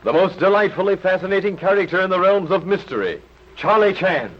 The most delightfully fascinating character in the realms of mystery, Charlie Chan.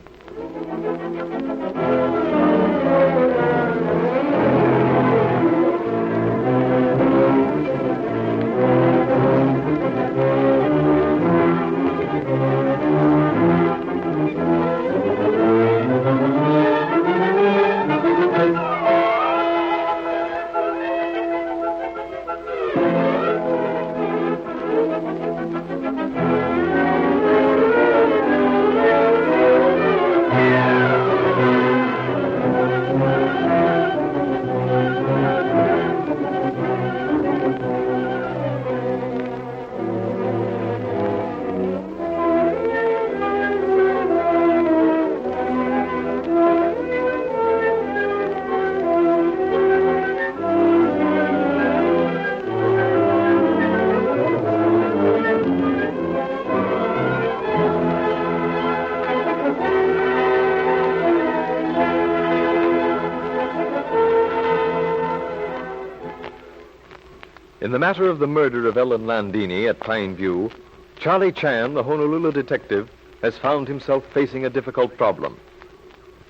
In the matter of the murder of Ellen Landini at Pine View, Charlie Chan, the Honolulu detective, has found himself facing a difficult problem.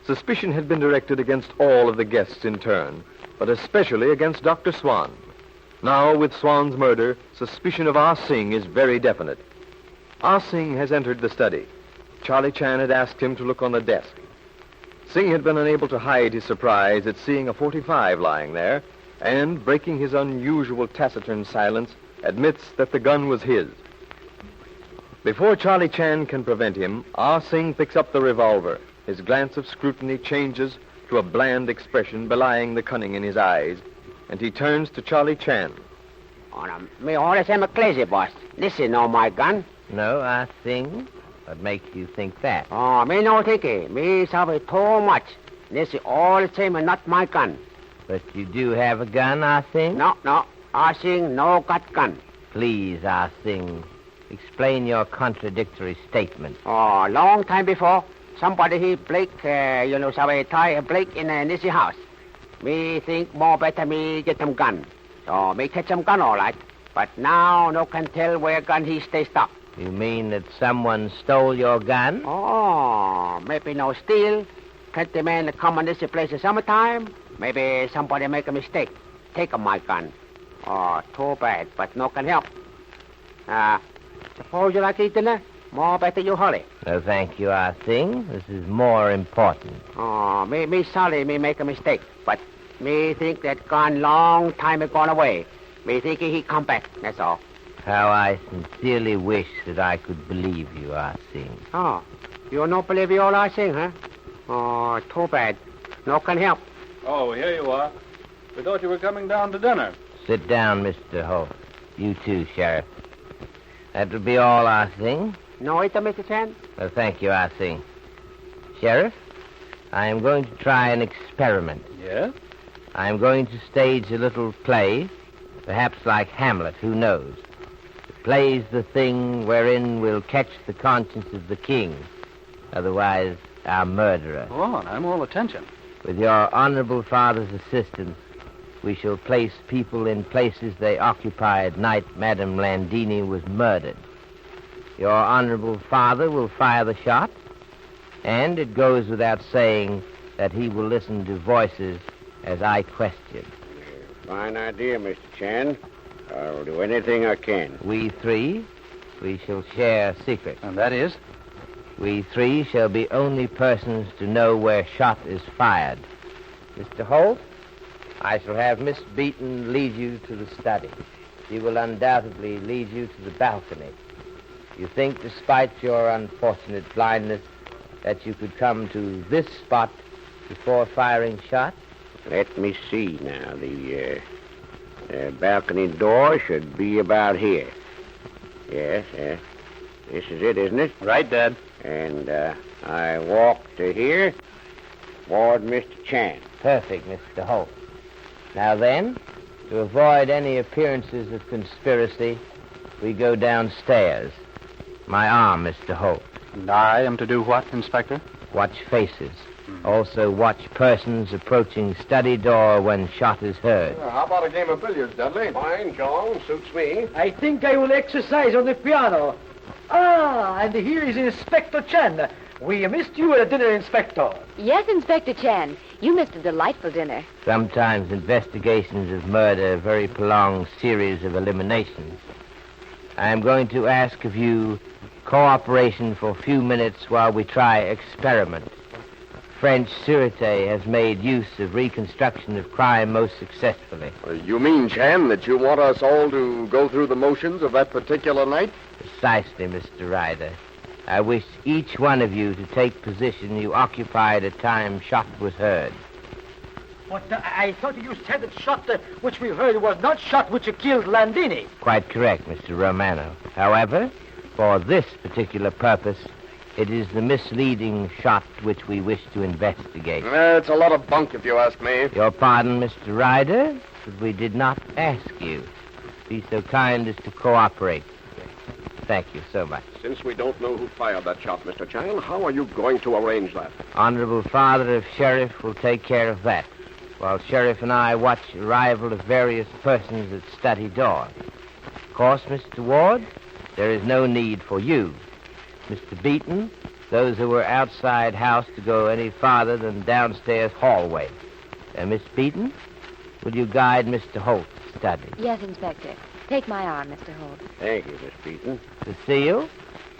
Suspicion had been directed against all of the guests in turn, but especially against Dr. Swan. Now, with Swan's murder, suspicion of Ah Sing is very definite. Ah Sing has entered the study. Charlie Chan had asked him to look on the desk. Sing had been unable to hide his surprise at seeing a .45 lying there, and, breaking his unusual taciturn silence, admits that the gun was his. Before Charlie Chan can prevent him, Ah Sing picks up the revolver. His glance of scrutiny changes to a bland expression belying the cunning in his eyes, and he turns to Charlie Chan. Me always am a crazy, boss. This is not my gun. No, Ah Sing? What makes you think that? Oh, me no think it. Me sabe too much. This is all the same and not my gun. But you do have a gun, Ah Sing? No. Ah Sing no got gun. Please, Ah Sing, explain your contradictory statement. Oh, long time before, somebody he break, sabe tie a break in this house. Me think more better me get some gun. So me catch some gun all right. But now no can tell where gun he stay stuck. You mean that someone stole your gun? Oh, maybe no steal. Catch the man that come on this place in summertime. Maybe somebody make a mistake. Take my gun. Oh, too bad, but no can help. Suppose you like to eat dinner? More better you hurry. No, thank you, Ah Sing. This is more important. Oh, me sorry me make a mistake. But me think that gun long time it gone away. Me think he come back, that's all. How I sincerely wish that I could believe you, Ah Sing. Oh, you don't believe you all I sing, huh? Oh, too bad. No can help. Oh, here you are. We thought you were coming down to dinner. Sit down, Mr. Holt. You too, Sheriff. That will be all, Ah Sing. No eater, Mr. Chan? Well, thank you, Ah Sing. Sheriff, I am going to try an experiment. Yes? I am going to stage a little play, perhaps like Hamlet, who knows. The play's the thing wherein we'll catch the conscience of the king, otherwise our murderer. Go on, I'm all attention. With your honorable father's assistance, we shall place people in places they occupied night Madame Landini was murdered. Your honorable father will fire the shot, and it goes without saying that he will listen to voices as I question. Fine idea, Mr. Chan. I'll do anything I can. We three shall share a secret. And that is? We three shall be only persons to know where shot is fired. Mr. Holt, I shall have Miss Beaton lead you to the study. She will undoubtedly lead you to the balcony. You think, despite your unfortunate blindness, that you could come to this spot before firing shots? Let me see now. The balcony door should be about here. Yes, this is it, isn't it? Right, Dad. And I walk to here toward Mr. Chan. Perfect, Mr. Holt. Now then, to avoid any appearances of conspiracy, we go downstairs. My arm, Mr. Holt. And I am to do what, Inspector? Watch faces. Also watch persons approaching study door when shot is heard. How about a game of billiards, Dudley? Fine, John. Suits me. I think I will exercise on the piano. And here is Inspector Chan. We missed you at dinner, Inspector. Yes, Inspector Chan. You missed a delightful dinner. Sometimes investigations of murder are a very prolonged series of eliminations. I am going to ask of you cooperation for a few minutes while we try experiment. French Sûreté has made use of reconstruction of crime most successfully. You mean, Chan, that you want us all to go through the motions of that particular night? Precisely, Mr. Ryder. I wish each one of you to take position you occupied at time shot was heard. But I thought you said that shot which we heard was not shot which killed Landini. Quite correct, Mr. Romano. However, for this particular purpose, it is the misleading shot which we wish to investigate. It's a lot of bunk, if you ask me. Your pardon, Mr. Ryder, but we did not ask you. Be so kind as to cooperate. Thank you so much. Since we don't know who fired that shot, Mr. Chan, how are you going to arrange that? Honorable Father of Sheriff will take care of that, while Sheriff and I watch arrival of various persons at study door. Of course, Mr. Ward, there is no need for you. Mr. Beaton, those who were outside house to go any farther than downstairs hallway. Miss Beaton, will you guide Mr. Holt's study? Yes, Inspector. Take my arm, Mr. Holt. Thank you, Miss Beaton. Cecile,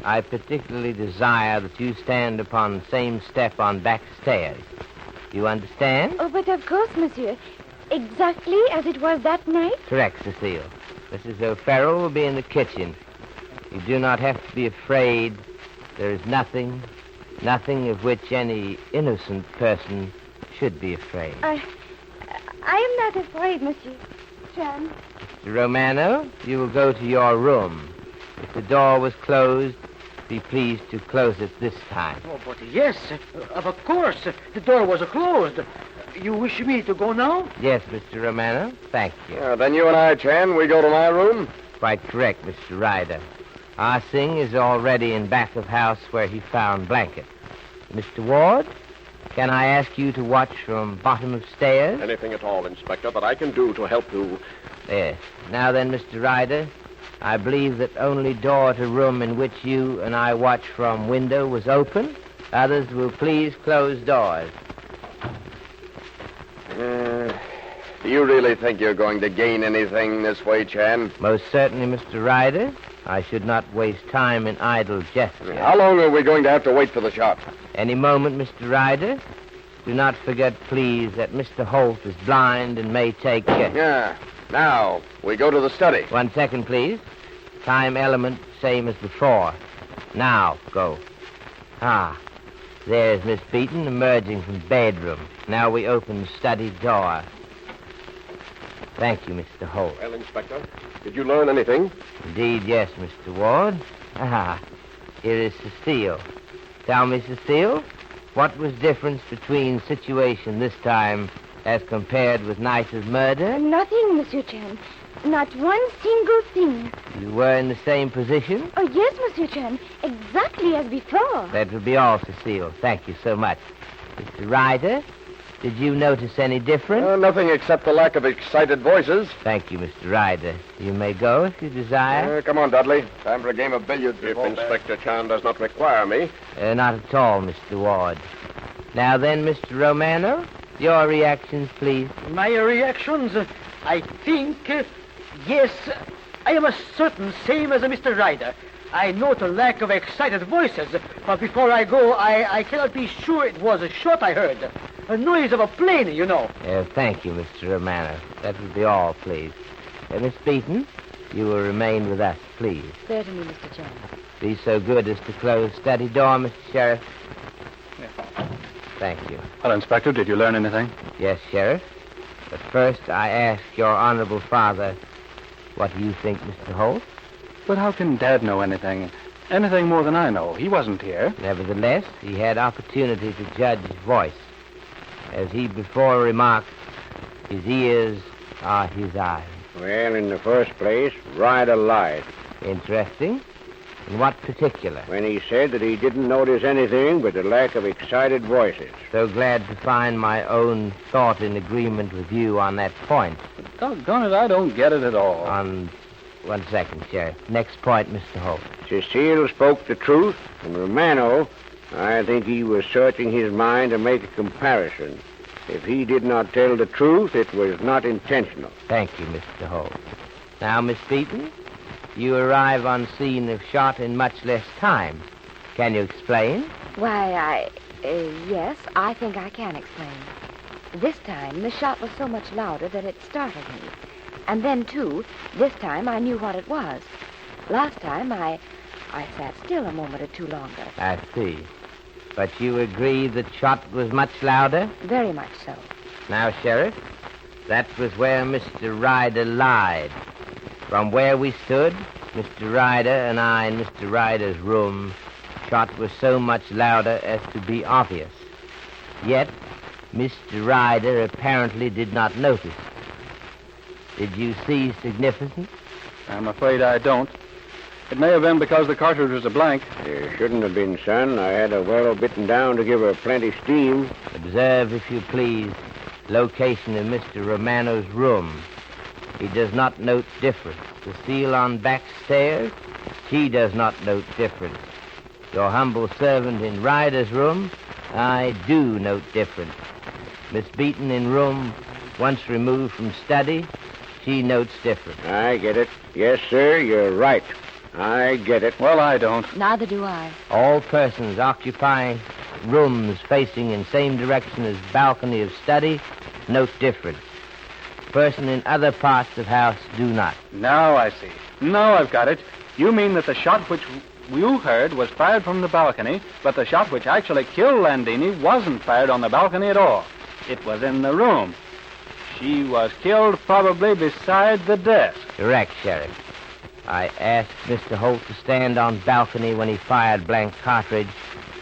I particularly desire that you stand upon the same step on back stairs. Do you understand? Oh, but of course, monsieur. Exactly as it was that night? Correct, Cecile. Mrs. O'Farrell will be in the kitchen. You do not have to be afraid. There is nothing of which any innocent person should be afraid. I am not afraid, monsieur Chan. Mr. Romano, you will go to your room. If the door was closed, be pleased to close it this time. Oh, but yes, of course. The door was closed. You wish me to go now? Yes, Mr. Romano. Thank you. Then you and I, Chan, we go to my room? Quite correct, Mr. Ryder. Ah Sing is already in back of house where he found blanket. Mr. Ward, can I ask you to watch from bottom of stairs? Anything at all, Inspector, that I can do to help you. Yes. Now then, Mr. Ryder, I believe that only door to room in which you and I watch from window was open. Others will please close doors. Do you really think you're going to gain anything this way, Chan? Most certainly, Mr. Ryder. I should not waste time in idle gestures. How long are we going to have to wait for the shot? Any moment, Mr. Ryder. Do not forget, please, that Mr. Holt is blind and may take... Yeah. Now, we go to the study. 1 second, please. Time element, same as before. Now, go. There's Miss Beaton emerging from bedroom. Now we open study door. Thank you, Mr. Holt. Well, Inspector, did you learn anything? Indeed, yes, Mr. Ward. Here is Cecile. Tell me, Cecile, what was difference between situation this time as compared with night of murder? Nothing, Monsieur Chan. Not one single thing. You were in the same position? Oh, yes, Monsieur Chan. Exactly as before. That will be all, Cecile. Thank you so much. Mr. Ryder, did you notice any difference? Nothing except the lack of excited voices. Thank you, Mr. Ryder. You may go if you desire. Come on, Dudley. Time for a game of billiards. If Inspector Chan does not require me. Not at all, Mr. Ward. Now then, Mr. Romano, your reactions, please. My reactions, I think, yes, I am a certain same as Mr. Ryder. I note a lack of excited voices, but before I go, I cannot be sure it was a shot I heard. A noise of a plane, you know. Thank you, Mr. Romano. That will be all, please. Miss Beaton, you will remain with us, please. Certainly, Mr. Chan. Be so good as to close study door, Mr. Sheriff. Thank you. Well, Inspector, did you learn anything? Yes, Sheriff. But first, I ask your honorable father, what do you think, Mr. Holt? But how can Dad know anything? Anything more than I know. He wasn't here. Nevertheless, he had opportunity to judge his voice. As he before remarked, his ears are his eyes. Well, in the first place, Ryder lied. Interesting. In what particular? When he said that he didn't notice anything but the lack of excited voices. So glad to find my own thought in agreement with you on that point. Doggone it, I don't get it at all. On 1 second, Sheriff. Next point, Mr. Holt. Cecile spoke the truth, and Romano, I think he was searching his mind to make a comparison. If he did not tell the truth, it was not intentional. Thank you, Mr. Holt. Now, Miss Beaton, you arrive on scene of shot in much less time. Can you explain? Why, yes, I think I can explain. This time, the shot was so much louder that it startled me. And then, too, this time I knew what it was. Last time, I sat still a moment or two longer. I see. But you agree that shot was much louder? Very much so. Now, Sheriff, that was where Mr. Ryder lied. From where we stood, Mr. Ryder and I in Mr. Ryder's room, shot was so much louder as to be obvious. Yet, Mr. Ryder apparently did not notice. Did you see significance? I'm afraid I don't. It may have been because the cartridge was a blank. There shouldn't have been, son. I had her well bitten down to give her plenty steam. Observe, if you please, location of Mr. Romano's room. He does not note difference. The seal on back stairs, she does not note difference. Your humble servant in Ryder's room, I do note difference. Miss Beaton in room once removed from study, she notes difference. I get it. Yes, sir, you're right. I get it. Well, I don't. Neither do I. All persons occupying rooms facing in same direction as balcony of study note difference. Person in other parts of house do not. Now I see. Now I've got it. You mean that the shot which you heard was fired from the balcony, but the shot which actually killed Landini wasn't fired on the balcony at all. It was in the room. She was killed probably beside the desk. Correct, Sheriff. I asked Mr. Holt to stand on balcony when he fired blank cartridge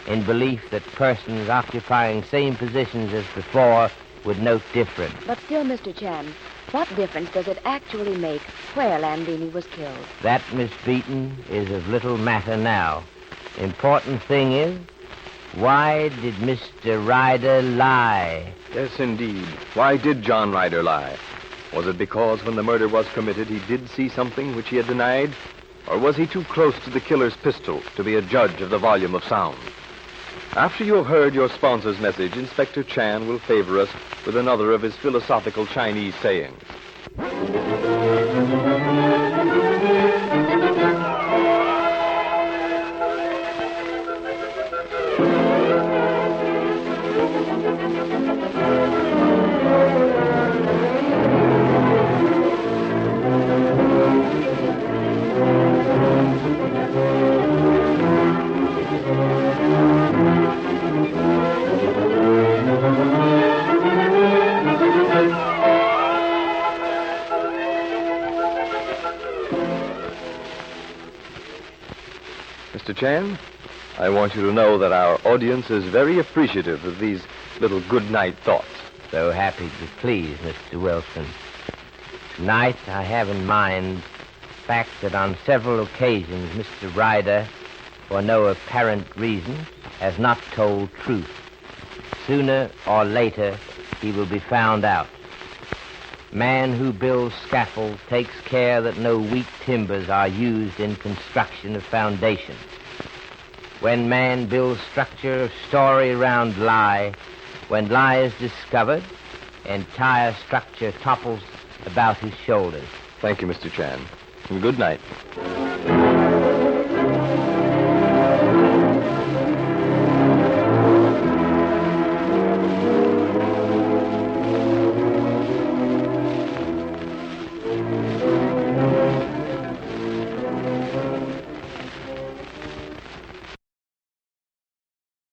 in belief that persons occupying same positions as before would note difference. But still, Mr. Chan, what difference does it actually make where Landini was killed? That, Miss Beaton, is of little matter now. Important thing is, why did Mr. Ryder lie? Yes, indeed. Why did John Ryder lie? Was it because when the murder was committed he did see something which he had denied? Or was he too close to the killer's pistol to be a judge of the volume of sound? After you have heard your sponsor's message, Inspector Chan will favor us with another of his philosophical Chinese sayings. Mr. Chan, I want you to know that our audience is very appreciative of these little good-night thoughts. So happy to please, Mr. Wilson. Tonight, I have in mind the fact that on several occasions, Mr. Ryder, for no apparent reason, has not told truth. Sooner or later, he will be found out. Man who builds scaffolds takes care that no weak timbers are used in construction of foundations. When man builds structure of story around lie, when lie is discovered, entire structure topples about his shoulders. Thank you, Mr. Chan. And good night.